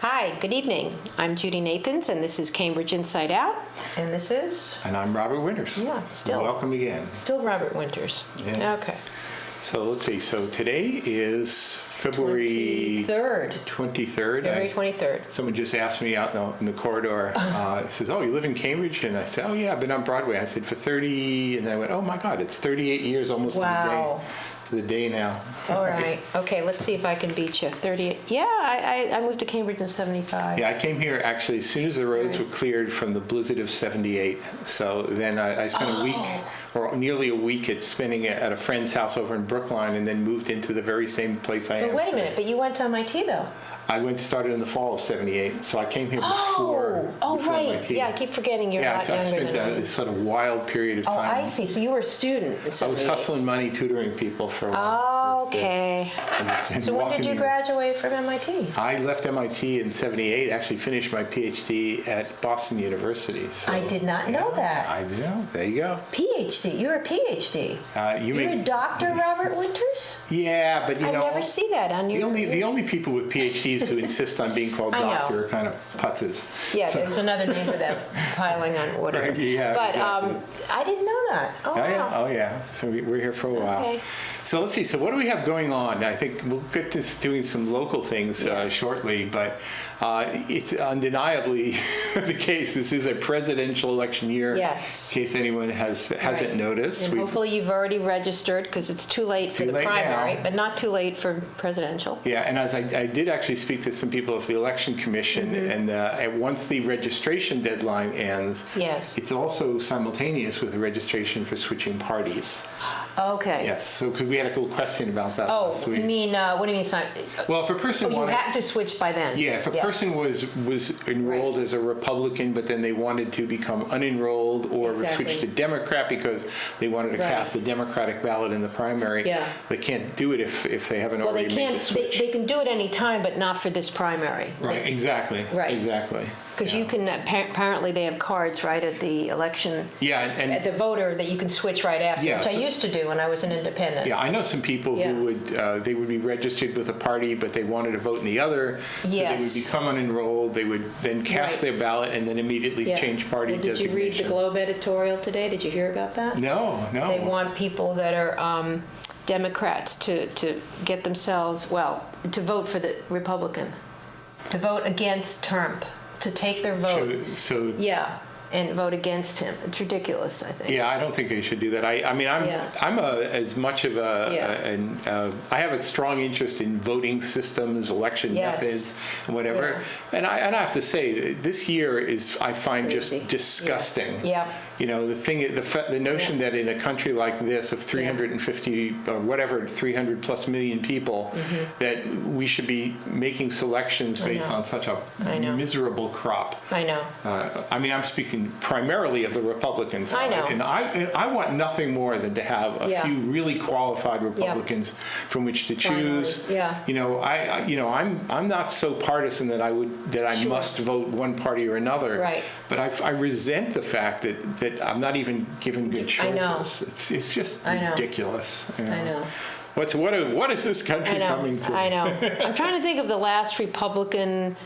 Hi, good evening. I'm Judy Nathans, and this is Cambridge Inside Out, and this is... And I'm Robert Winters. Yeah, still. Welcome again. Still Robert Winters. Yeah. Okay. So let's see. So today is February 23rd. February 23rd. Someone just asked me out in the corridor, says, "Oh, you live in Cambridge?" And I said, "Oh, yeah, I've been on Broadway." I said, "For 30," and I went, "Oh my God, it's 38 years almost Wow. to the day now." All right. Okay, let's see if I can beat you. 38. Yeah, I moved to Cambridge in 75. Yeah, I came here actually as soon as the roads were cleared from the blizzard of 78. So then I spent a week, or nearly a week, spending it at a friend's house over in Brookline, and then moved into the very same place I am. But wait a minute, but you went to MIT though. I started in the fall of 78, so I came here before right. MIT. Yeah, I keep forgetting you're a lot so I younger spent than me. this sort of wild period of time. Oh, I see. So you were a student in 78. I was hustling money, tutoring people for a while. Oh, okay. So when did you graduate from MIT? I left MIT in 78, actually finished my PhD at Boston University. So, I did not know that. I do know. There you go. PhD. You're a PhD. You're a Dr. Robert Winters? Yeah, but I never see that on your... The only people with PhDs who insist on being called doctor are kind of putzes. Yeah, there's another name for that, piling on whatever. Right, yeah, but exactly. I didn't know that. Oh, wow. Oh yeah. So we're here for a while. Okay. So let's see. So what do we have going on? I think we'll get to doing some local things shortly, but it's undeniably the case. This is a presidential election year. Yes. In case anyone hasn't noticed. And hopefully you've already registered because it's too late for the primary, but not too late for presidential. Yeah, and as I did actually speak to some people of the Election Commission, and once the registration deadline ends, yes, it's also simultaneous with the registration for switching parties. Okay. Yes, so because we had a cool question about that last week. You mean, what do you mean? Well, if a person you had to switch by then. Yeah, if a person was enrolled as a Republican, but then they wanted to become unenrolled or switch to Democrat because they wanted to cast a Democratic ballot in the primary, they can't do it if they haven't already made the switch. They can do it any time, but not for this primary. Right, exactly. Right. Exactly. Because you can, apparently they have cards, right, at the election, at the voter, that you can switch right after, which I used to do when I was an independent. Yeah, I know some people who would, they would be registered with a party, but they wanted to vote in the other, so they would become unenrolled, they would then cast their ballot and then immediately change party designation. Did you read the Globe editorial today? Did you hear about that? No. They want people that are Democrats to get themselves, to vote for the Republican, to vote against Trump. To take their vote, and vote against him. It's ridiculous, I think. Yeah, I don't think they should do that. I mean, I'm as much of I have a strong interest in voting systems, election methods, and whatever. And I have to say, this year is, I find, just disgusting. Yeah. You know, the notion that in a country like this of 350 or whatever, 300 plus million people, that we should be making selections based on such a miserable crop. I know. I mean, I'm speaking primarily of the Republican side. I know. And I want nothing more than to have a few really qualified Republicans from which to choose. You know, I'm not so partisan that I must vote one party or another. Right. But I resent the fact that I'm not even given good choices. I know. It's just ridiculous. You know? I know. What is this country coming to? I know. I'm trying to think of the last Republican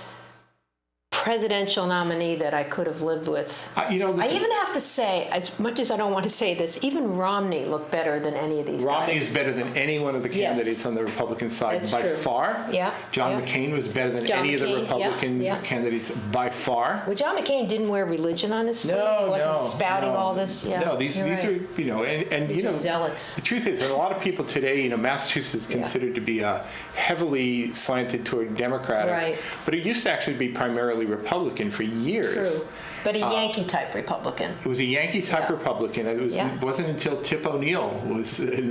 presidential nominee that I could have lived with. I even have to say, as much as I don't want to say this, even Romney looked better than any of these guys. Romney is better than any one of the candidates on the Republican side by far. Yeah. John McCain was better than any of the Republican candidates by far. Well, John McCain didn't wear religion on his sleeve. He wasn't spouting all this. Yeah, no, these are, and these are zealots. The truth is that a lot of people today, Massachusetts is considered to be heavily slanted toward Democratic. Right. But it used to actually be primarily Republican for years. True. But a Yankee-type Republican. It was a Yankee-type Republican. It wasn't until Tip O'Neill was in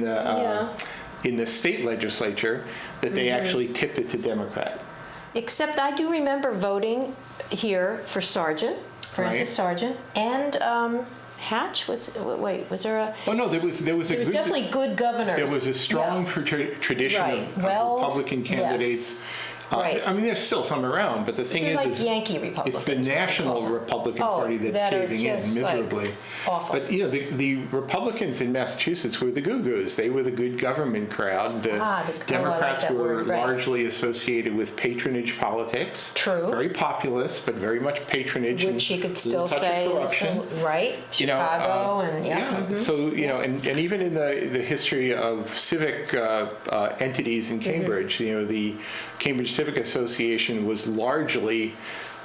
the state legislature that they actually tipped it to Democrat. Except I do remember voting here for Sargent, Francis Sargent, and Hatch was there a? Oh no, there was definitely good governors. There was a strong tradition of Republican candidates. Right. I mean, there's still some around, but the thing They're is, like Yankee Republicans. it's the National Republican Party that's that are caving in just, miserably. like, awful. But the Republicans in Massachusetts were the Goo-Goos. They were the good government crowd. The Democrats like were word, right. largely associated with patronage politics. True. Very populist, but very much patronage. Which you could still touch of say, corruption. right? Chicago and Mm-hmm. So and even in the history of civic entities in Cambridge, the Cambridge Civic Association was largely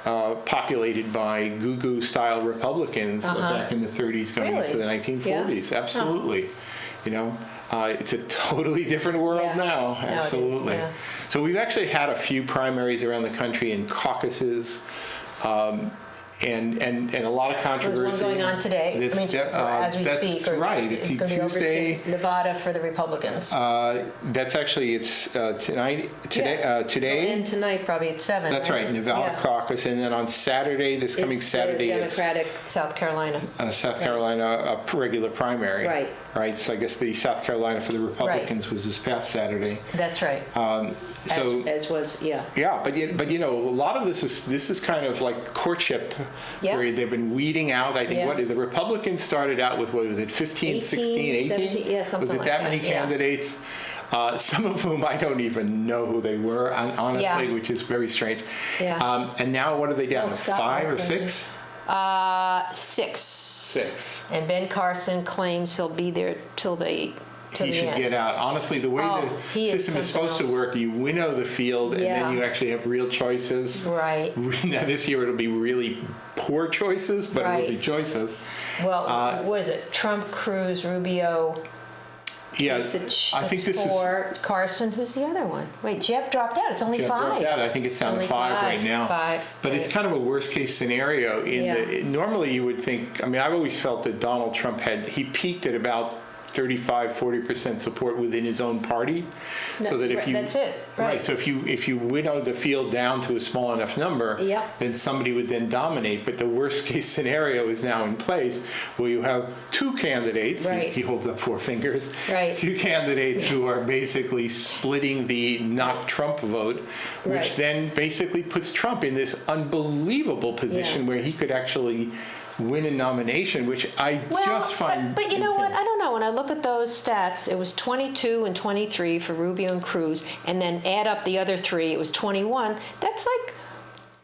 populated by Goo-Goo style Republicans back in the 30s going into the 1940s. Yeah. Absolutely. It's a totally different world now. Absolutely. It is, So we've actually had a few primaries around the country and caucuses. And a lot of controversy. There's one going on today. As we speak. That's right. It's going to be Tuesday. over Nevada for the Republicans. That's actually tonight. Today. And tonight, probably at 7. That's right. Nevada caucus, and then on Saturday, this coming Saturday, Democratic South Carolina. South Carolina, a regular primary. Right. Right. So I guess the South Carolina for the Republicans was this past Saturday. That's right. As was. Yeah, but a lot of this is kind of like courtship period. They've been weeding out. I think the Republicans started out with, what was it, 15, 16, 18? 17, yeah, something was it like that many candidates? Some of whom I don't even know who they were, honestly, which is very strange. Yeah. And now what are they down to, 5 or 6? 6. 6. And Ben Carson claims he'll be there till the He should end. get out. Honestly, the way the system is supposed to work, you winnow the field, and then you actually have real choices. Right. Now this year it'll be really poor choices, but it'll be choices. Well, what is it? Trump, Cruz, Rubio. Yeah, I think this is Carson. Who's the other one? Wait, Jeb dropped out. It's only 5. Dropped out. I think it's down to 5 right now. 5. But it's kind of a worst case scenario. Normally you would think. I mean, I've always felt that Donald Trump he peaked at about 35-40% support within his own party, so that if you that's it right. So if you winnow the field down to a small enough number, then somebody would then dominate. But the worst case scenario is now in place, where you have 2 candidates. He holds up 4 fingers. 2 candidates who are basically splitting the not Trump vote, which then basically puts Trump in this unbelievable position where he could actually win a nomination, which I just find But you know what? I don't know. When I look at those stats, it was 22 and 23 for Rubio and Cruz, and then add up the other 3, it was 21. That's like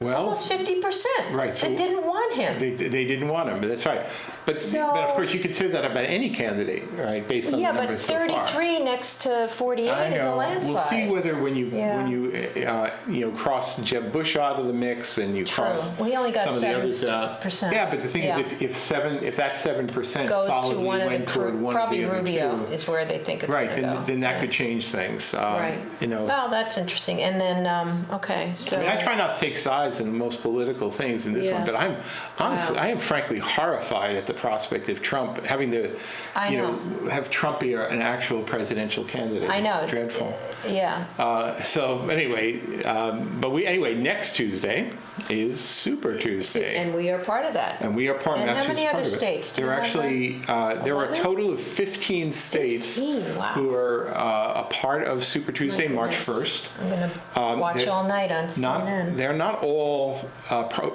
almost 50%. Right. So they didn't want him. They didn't want him. That's right. But of course you could say that about any candidate, right? Based on the numbers so far. Yeah, but 33 next to 48 is a landslide. We'll see whether when you cross Jeb Bush out of the mix and you cross he only got some of the others out. 7%. Yeah, but the thing is, if that 7% goes solidly to one of went toward one probably of the other Rubio 2, is where they think it's going to go. Then that could change things. Well, that's interesting. And then so I try not to take sides in the most political things in this one, but I'm honestly, I am frankly horrified at the prospect of Trump having to, have Trump be an actual presidential candidate. I know. It's dreadful. Yeah. So anyway, next Tuesday is Super Tuesday, and we are part of that. And we are part. And how many other states? There are actually there are a total of 15 states who are a part of Super Tuesday, March 1st. I'm going to watch all night on CNN. They're not all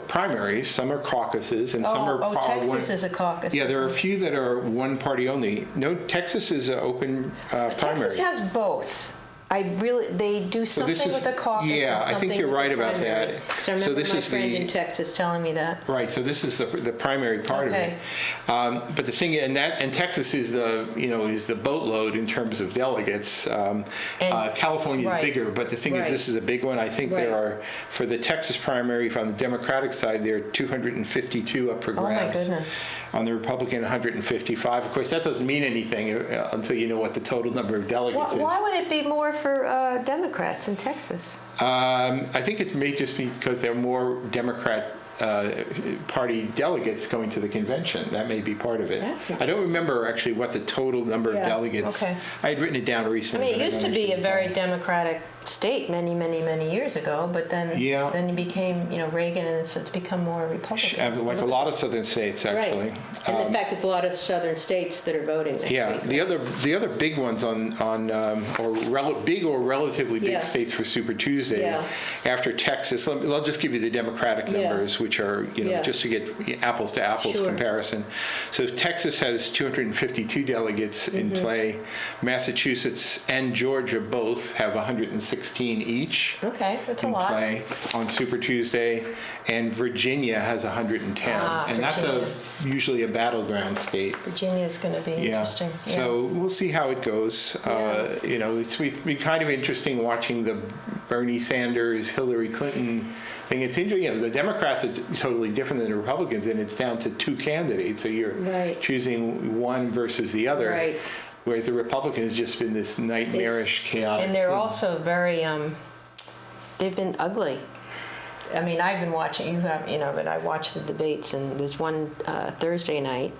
primaries. Some are caucuses, and some are. Texas is a caucus. Yeah, there are a few that are one party only. No, Texas is an open primary. Texas has both. They do something with the caucus. Yeah, I think you're right about that. So I remember my friend in Texas telling me that. Right. So this is the primary part of it. But the thing, and Texas is the boatload in terms of delegates. California is bigger, but the thing is, this is a big one. I think there are, for the Texas primary from the Democratic side, there are 252 up for grabs. Oh my goodness. On the Republican, 155. Of course, that doesn't mean anything until you know what the total number of delegates is. Why would it be more for Democrats in Texas? I think it may just be because there are more Democrat party delegates going to the convention. That may be part of it. I don't remember actually what the total number of delegates. I had written it down recently. I mean, it used to be a very Democratic state many, many, many years ago, but then then you became, Reagan, and so it's become more Republican. Like a lot of southern states, actually. Right. And in fact, there's a lot of southern states that are voting next week. The other big ones big or relatively big states for Super Tuesday, after Texas, I'll just give you the Democratic numbers, which are, just to get apples to apples comparison. So Texas has 252 delegates in play. Massachusetts and Georgia both have 116 each. Okay, that's a lot. In play on Super Tuesday, and Virginia has 110, and Virginia. That's usually a battleground state. Virginia is going to be interesting. Yeah. So we'll see how it goes. It's been kind of interesting watching the Bernie Sanders, Hillary Clinton thing. It's interesting. The Democrats are totally different than the Republicans, and it's down to two candidates. So you're choosing one versus the other. Right. Whereas the Republicans has just been this nightmarish, chaotic. And they're also very, they've been ugly. I mean, I've been watching, you have, but I watched the debates, and there's one Thursday night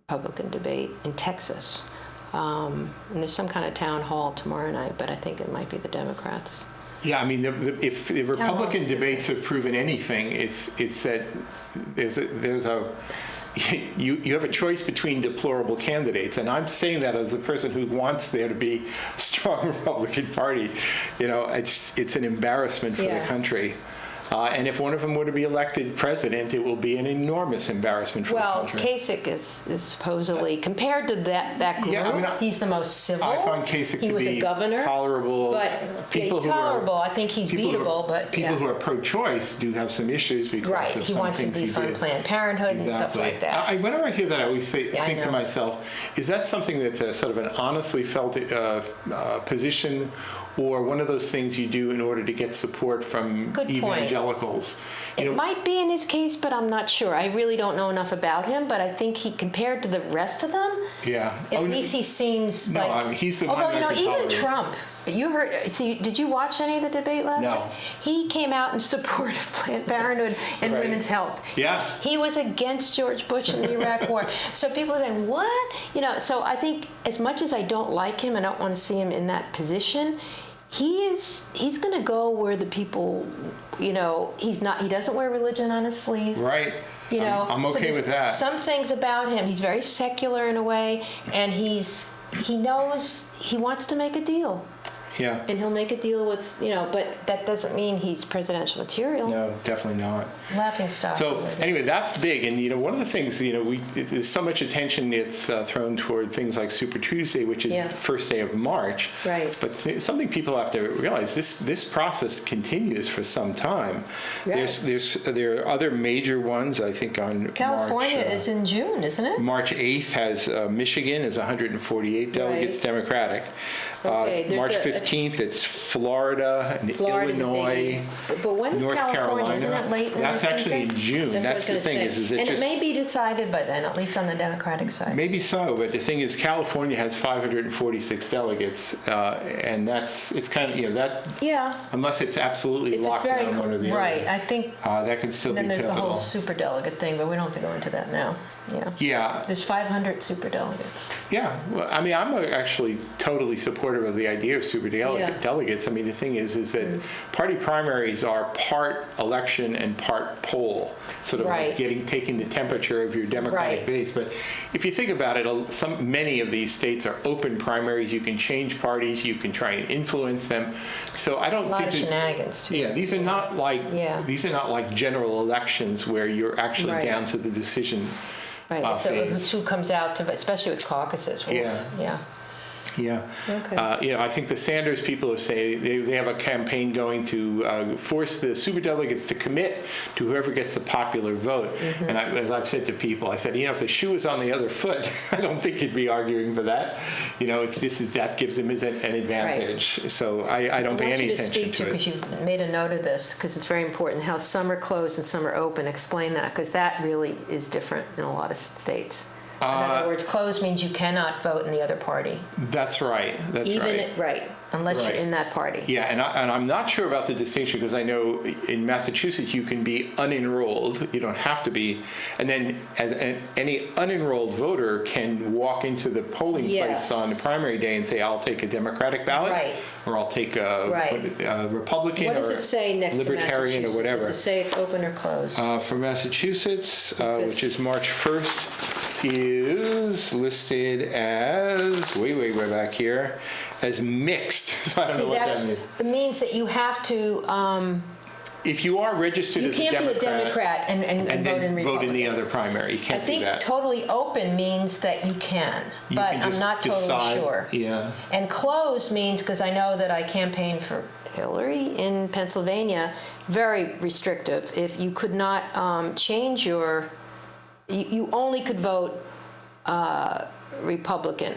Republican debate in Texas. And there's some kind of town hall tomorrow night, but I think it might be the Democrats. Yeah, I mean, if the Republican debates have proven anything, it's that you have a choice between deplorable candidates, and I'm saying that as a person who wants there to be a strong Republican Party. It's an embarrassment for the country. And if one of them were to be elected president, it will be an enormous embarrassment for the country. Well, Kasich is supposedly, compared to that group, he's the most civil. I find Kasich to be a governor, tolerable. But he's tolerable. I think he's beatable. But people who are pro-choice do have some issues because of he some wants to things defund Planned Parenthood and stuff like that. Whenever I hear that, I always think to myself, is that something that's a sort of an honestly felt position, or one of those things you do in order to get support from evangelicals? It might be in his case, but I'm not sure. I really don't know enough about him, but I think compared to the rest of them, at least he seems like... he's the although, one that even Trump, you heard... did you watch any of the debate last night? He came out in support of Planned Parenthood and women's health. Yeah. He was against George Bush in the Iraq War. So people are saying, what? So I think as much as I don't like him, I don't want to see him in that position, he's going to go where the people, he doesn't wear religion on his sleeve. Right. I'm okay with that. Some things about him, he's very secular in a way, and he knows he wants to make a deal. Yeah. And he'll make a deal with, but that doesn't mean he's presidential material. No, definitely not. Laughing stock. So anyway, that's big. And, one of the things, there's so much attention it's thrown toward things like Super Tuesday, which is the first day of March. Right. But something people have to realize, this process continues for some time. Right. There are other major ones, I think, on California March, is in June, isn't it? March 8th has Michigan is 148 delegates, Democratic. March 15th, it's Florida and Illinois, but when is North California? Carolina. Isn't it late in That's the actually in June. That's the thing. It may be decided by then, at least on the Democratic side. Maybe so, but the thing is, California has 546 delegates, and it's kind of that. Yeah. Unless it's absolutely locked down one or the other. Right. I think that could still be pivotal. Then there's the whole superdelegate thing, but we don't have to go into that now. Yeah. There's 500 superdelegates. Yeah. Well, I mean, I'm actually totally supportive of the idea of superdelegates. I mean, the thing is that party primaries are part election and part poll, sort of like taking the temperature of your Democratic base. But if you think about it, many of these states are open primaries. You can change parties. You can try and influence them. So I don't think a lot of shenanigans too. Yeah, these are not like general elections where you're actually down to the decision. Right. So who comes out to, especially with caucuses. Yeah. Okay. I think the Sanders people are saying they have a campaign going to force the superdelegates to commit to whoever gets the popular vote. Mm-hmm. And as I've said to people, I said, if the shoe was on the other foot, I don't think you'd be arguing for that. That gives them an advantage. Right. So I don't pay any attention to it. Because you've made a note of this, because it's very important how some are closed and some are open. Explain that, because that really is different in a lot of states. In other words, closed means you cannot vote in the other party. That's right. Right. unless you're in that party. Yeah, and I'm not sure about the distinction, because I know in Massachusetts you can be unenrolled. You don't have to be. And then any unenrolled voter can walk into the polling place on the primary day and say, I'll take a Democratic ballot, or I'll take a Republican, what does it say next Libertarian, to or whatever. Does it say it's open or closed? For Massachusetts, which is March 1st, is listed as, way back here, as mixed. So I don't know what that means. It means that you have to... if you are registered as a Democrat... You can't be a Democrat and vote in Republican. Vote in the other primary. You can't do that. I think totally open means that you can, but I'm not totally sure. Yeah. And closed means, because I know that I campaigned for Hillary in Pennsylvania, very restrictive. If you could not change your... You only could vote Republican.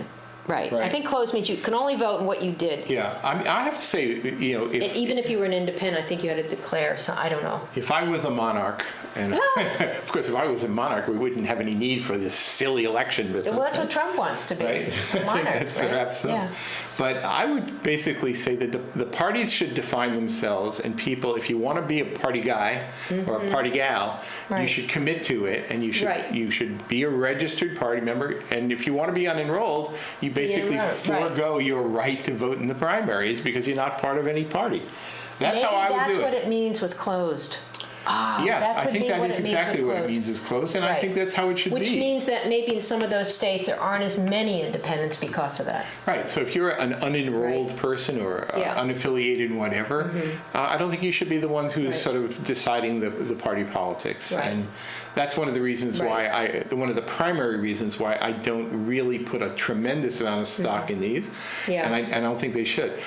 Right. I think closed means you can only vote in what you did. Yeah. I have to say, even if you were an independent, I think you had to declare. So I don't know. If I was a monarch, and of course, if I was a monarch, we wouldn't have any need for this silly election business. Well, that's what Trump wants to be, a monarch. Perhaps so. Yeah. But I would basically say that the parties should define themselves, and people, if you want to be a party guy or a party gal, you should commit to it, and you should be a registered party member. And if you want to be unenrolled, you basically forego your right to vote in the primaries because you're not part of any party. That's how I would do it. That's what it means with closed. Yes, I think that is exactly what it means is closed, and I think that's how it should be. Which means that maybe in some of those states there aren't as many independents because of that. Right, so if you're an unenrolled person or unaffiliated whatever, I don't think you should be the one who's sort of deciding the party politics. And that's one of the reasons why one of the primary reasons why I don't really put a tremendous amount of stock in these, and I don't think they should.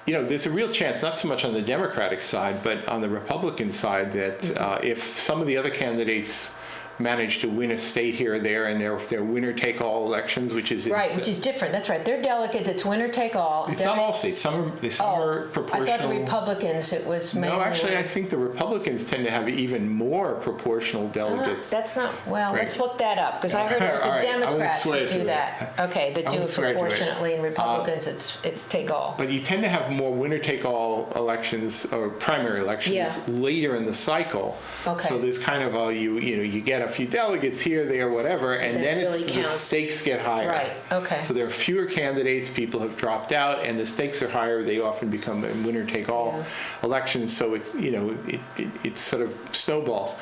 There's a real chance, not so much on the Democratic side, but on the Republican side, that if some of the other candidates manage to win a state here or there, and they're winner-take-all elections, which is which is different. That's right. They're delegates. It's winner-take-all. It's not all states. Some are proportional. I thought the Republicans. It was mainly. No, actually, I think the Republicans tend to have even more proportional delegates. That's not well. Let's look that up, because I heard it was the Democrats that do that. Okay, that do it proportionately, and Republicans, it's take-all. But you tend to have more winner-take-all elections or primary elections later in the cycle. Okay. So there's kind of you get a few delegates here, there, whatever, and then the stakes get higher. Right. Okay. So there are fewer candidates. People have dropped out, and the stakes are higher. They often become winner-take-all elections. So it's it sort of snowballs.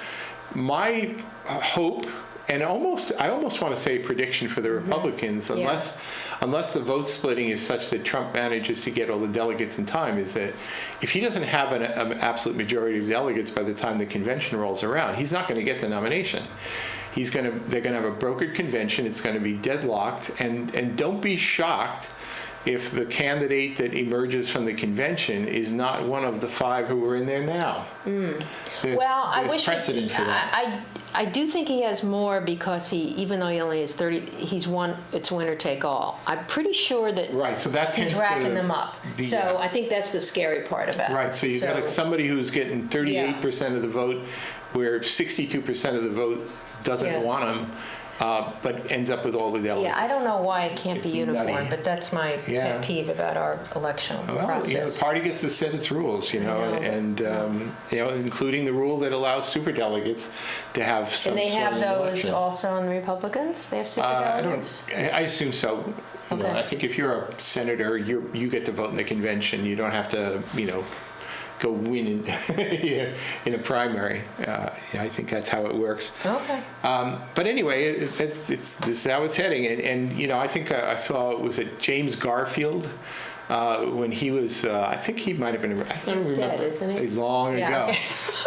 My hope, and I almost want to say prediction for the Republicans, unless the vote splitting is such that Trump manages to get all the delegates in time, is that if he doesn't have an absolute majority of delegates by the time the convention rolls around, he's not going to get the nomination. They're going to have a brokered convention. It's going to be deadlocked, and don't be shocked if the candidate that emerges from the convention is not one of the 5 who are in there now. There's precedent for that. I do think he has more, because even though he only has 30, it's winner take all. I'm pretty sure that so that he's racking them up. So I think that's the scary part about it. Right, so you've got somebody who's getting 38% of the vote, where 62% of the vote doesn't want him. But ends up with all the delegates. Yeah, I don't know why it can't be uniform, but that's my pet peeve about our election process. The party gets to set its rules, and including the rule that allows superdelegates to have some. And they sort have of those election. Also on the Republicans. They have superdelegates. I assume so. I think if you're a senator, you get to vote in the convention. You don't have to, go win in a primary. I think that's how it works. Okay. But anyway, this is how it's heading. And I think I saw, was it James Garfield? When he was, I think he might have been, I don't remember. Dead, isn't he? Long ago.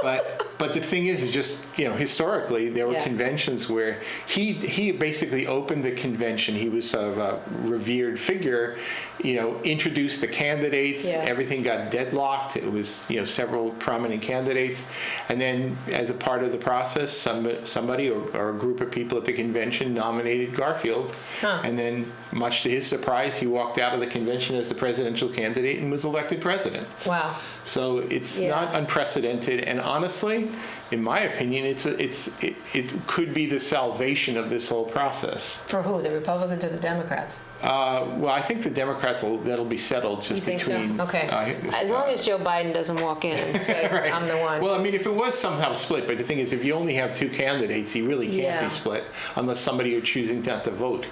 Okay. But the thing is just, historically, there were conventions where he basically opened the convention. He was sort of a revered figure, introduced the candidates. Everything got deadlocked. It was, several prominent candidates. And then as a part of the process, somebody or a group of people at the convention nominated Garfield. And then, much to his surprise, he walked out of the convention as the presidential candidate and was elected president. Wow. So it's not unprecedented, and honestly, in my opinion, it could be the salvation of this whole process. For who? The Republicans or the Democrats? Well, I think the Democrats that'll be settled just between. So? Okay. As long as Joe Biden doesn't walk in and say, right. I'm the one. Well, I mean, if it was somehow split, but the thing is, if you only have 2 candidates, he really can't be split unless somebody are choosing not to vote.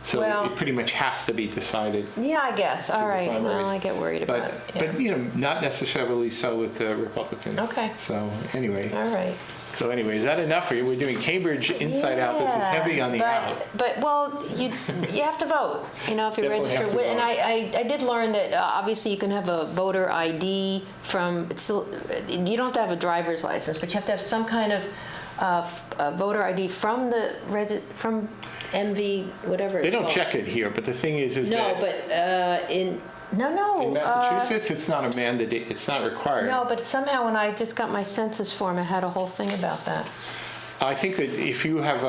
So it pretty much has to be decided. Yeah, I guess. All right. Well, I get worried about it. But not necessarily so with the Republicans. Okay. So anyway. All right. So anyway, is that enough for you? We're doing Cambridge Inside Out. This is heavy on the out. But you have to vote. If you register. And I did learn that obviously you can have a voter ID from. You don't have to have a driver's license, but you have to have some kind of voter ID from from MV whatever. They don't check it here, but the thing is that. No, but in. No. In Massachusetts, it's not a mandate. It's not required. No, but somehow when I just got my census form, it had a whole thing about that. I think that if you have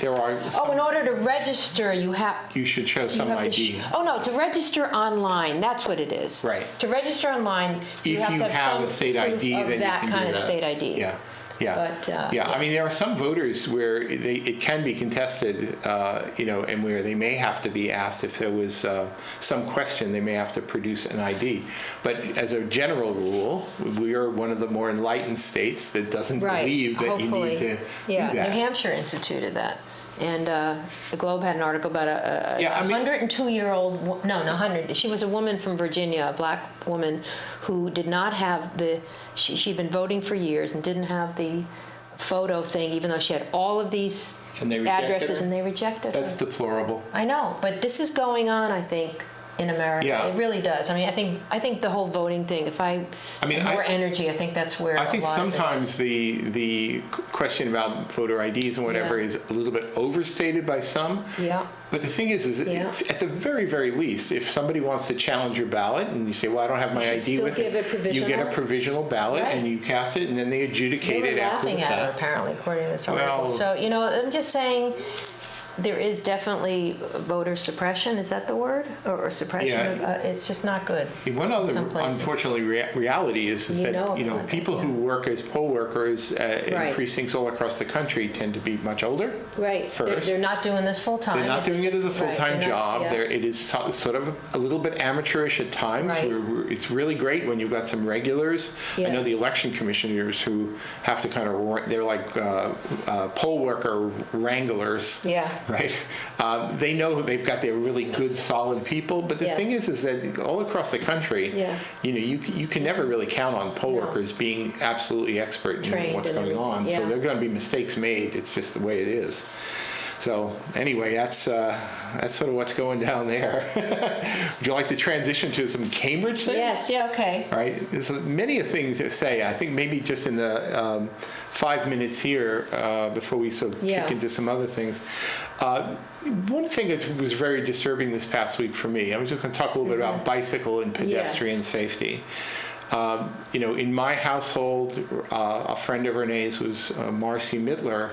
there are. In order to register, you should show some ID. To register online, that's what it is. Right. To register online, you have to have some a state ID, of then that you can kind do of that. state ID. Yeah. Yeah. But, I mean, there are some voters where it can be contested, and where they may have to be asked if there was some question, they may have to produce an ID. But as a general rule, we are one of the more enlightened states that doesn't believe that you need to do that. New Hampshire instituted that. And the Globe had an article about a 102-year-old, 100. She was a woman from Virginia, a black woman who did not have she'd been voting for years and didn't have the photo thing, even though she had all of these addresses, and they rejected her. That's deplorable. I know, but this is going on, I think, in America. Yeah. It really does. I mean, I think the whole voting thing, if I had more energy, I think that's where I think a lot sometimes of it is. the question about voter IDs and whatever is a little bit overstated by some. Yeah. But the thing is it's at the very, very least, if somebody wants to challenge your ballot and you say, well, I don't have my ID with it, you get a provisional ballot and you cast it, and then they adjudicate it after the fact. They were laughing at her, apparently, according to this article. So, I'm just saying there is definitely voter suppression. Is that the word? Or suppression? Yeah. It's just not good. One other, unfortunately, reality is that people who work as poll workers in precincts all across the country tend to be much older. Right. First. They're not doing this full time. They're not doing it as a full-time job. It is sort of a little bit amateurish at times. Right. It's really great when you've got some regulars. Yes. I know the election commissioners who have to they're like poll worker wranglers. Yeah. Right? They know they've got their really good, solid people, but the thing is that all across the country, you can never really count on poll workers being absolutely expert in what's going on. So there are going to be mistakes made. It's just the way it is. So anyway, that's sort of what's going down there. Would you like to transition to some Cambridge things? Yes. Yeah. Okay. Right. There's many things to say. I think maybe just in the 5 minutes here before we kick into some other things. One thing that was very disturbing this past week for me, I was just going to talk a little bit about bicycle and pedestrian safety. In my household, a friend of Renee's was Marcy Mittler,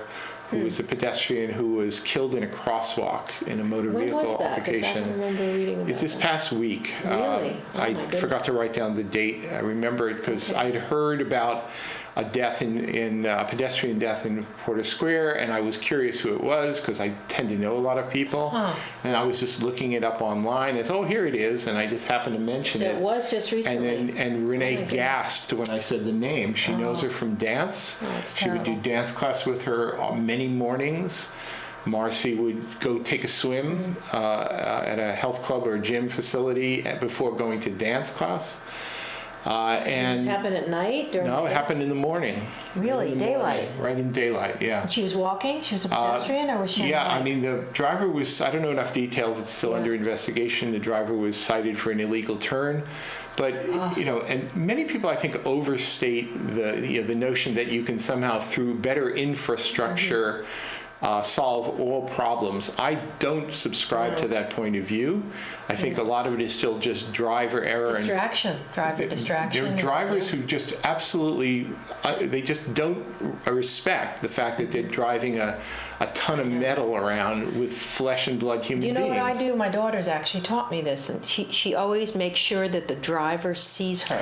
who was a pedestrian who was killed in a crosswalk in a motor vehicle altercation. I don't remember reading about It's this past week. Really? I forgot to write down the date. I remember it because I'd heard about a death a pedestrian death in Porter Square, and I was curious who it was because I tend to know a lot of people. And I was just looking it up online as, here it is, and I just happened to mention it. So it was just recently. And Renee gasped when I said the name. She knows her from dance. She would do dance class with her many mornings. Marcy would go take a swim at a health club or a gym facility before going to dance class. Did this happen at night? No, it happened in the morning. Really? Daylight? Right in daylight, yeah. And she was walking? She was a pedestrian, or was she on a bike? I mean, the driver was, I don't know enough details, it's still under investigation. The driver was cited for an illegal turn. But, and many people, I think, overstate the notion that you can somehow, through better infrastructure, solve all problems. I don't subscribe to that point of view. I think a lot of it is still just driver error. Driver distraction. There are drivers who just absolutely, they just don't respect the fact that they're driving a ton of metal around with flesh and blood human beings. You know what I do? My daughter's actually taught me this, and she always makes sure that the driver sees her,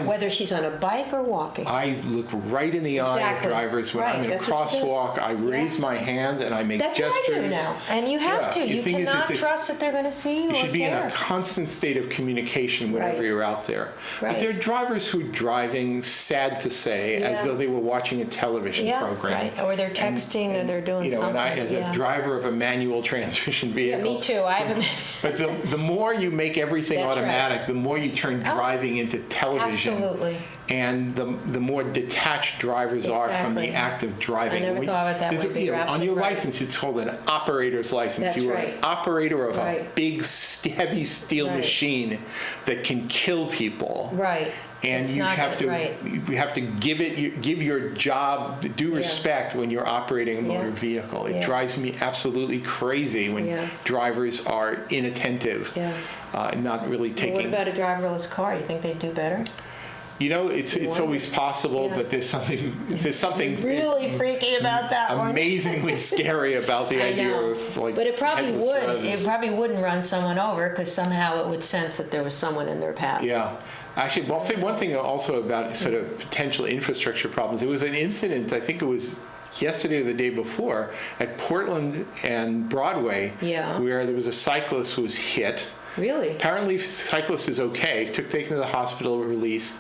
whether she's on a bike or walking. I look right in the eye of drivers when I'm in a crosswalk. I raise my hand hand and I make gestures. That's what I do now. And you have to. You cannot trust that they're going to see you. You should be in a constant state of communication whenever you're out there. Right. But there are drivers who are driving, sad to say, as though they were watching a television program. Right. Or they're texting or they're doing something. And as a driver of a manual transmission vehicle. Yeah, me too. I haven't. But the more you make everything automatic, the more you turn driving into television. Absolutely. And the more detached drivers are from the act of driving. I never thought of it that way. You're on your license, it's called an operator's license. That's you are an operator of a big, heavy steel machine that can kill people. Right. And you have to give your job due respect when you're operating a motor vehicle. It drives me absolutely crazy when drivers are inattentive, and not really taking. What about a driverless car? You think they'd do better? It's always possible, but there's something really freaky about that one. Amazingly scary about the idea of But it probably would. Drivers. It probably wouldn't run someone over because somehow it would sense that there was someone in their path. Yeah. Actually, I'll say one thing also about sort of potential infrastructure problems. There was an incident, I think it was yesterday or the day before, at Portland and Broadway, where there was a cyclist who was hit. Really? Apparently, the cyclist is okay, taken to the hospital, released.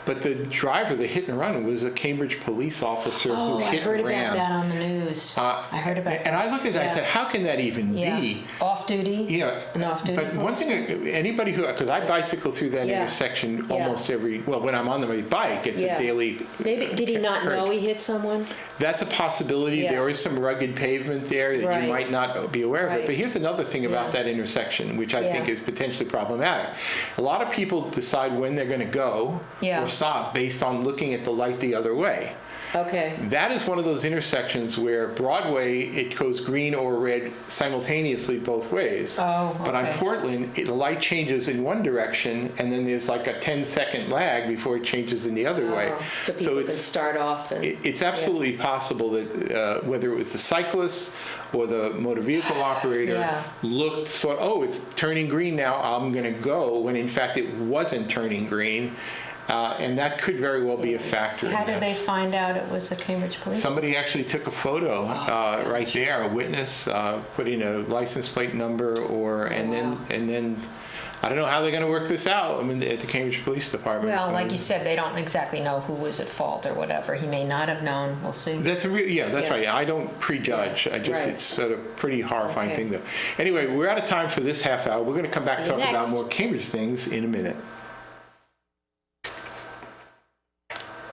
But the driver, the hit and run, was a Cambridge police officer who hit and ran. I heard about that on the news. I heard about that. And I looked at that and I said, how can that even be? Off-duty? Yeah. An off-duty But one thing, anybody who, because I bicycle through that intersection almost when I'm on my bike, it's a daily Maybe, did he not know he hit someone? That's a possibility. There is some rugged pavement there that you might not be aware of it. But here's another thing about that intersection, which I think is potentially problematic. A lot of people decide when they're going to go or stop based on looking at the light the other way. Okay. That is one of those intersections where Broadway, it goes green or red simultaneously both ways. Oh, okay. But on Portland, the light changes in one direction, and then there's like a 10-second lag before it changes in the other way. So people can start off. It's absolutely possible that whether it was the cyclist or the motor vehicle operator looked, it's turning green now, I'm going to go, when in fact it wasn't turning green. And that could very well be a factor. How did they find out it was a Cambridge police? Somebody actually took a photo right there, a witness, putting a license plate number, and then I don't know how they're going to work this out. I mean, at the Cambridge Police Department. Well, like you said, they don't exactly know who was at fault or whatever. He may not have known. We'll see. That's right. I don't prejudge. It's sort of pretty horrifying thing, though. Anyway, we're out of time for this half hour. We're going to come back and talk about more Cambridge things in a minute.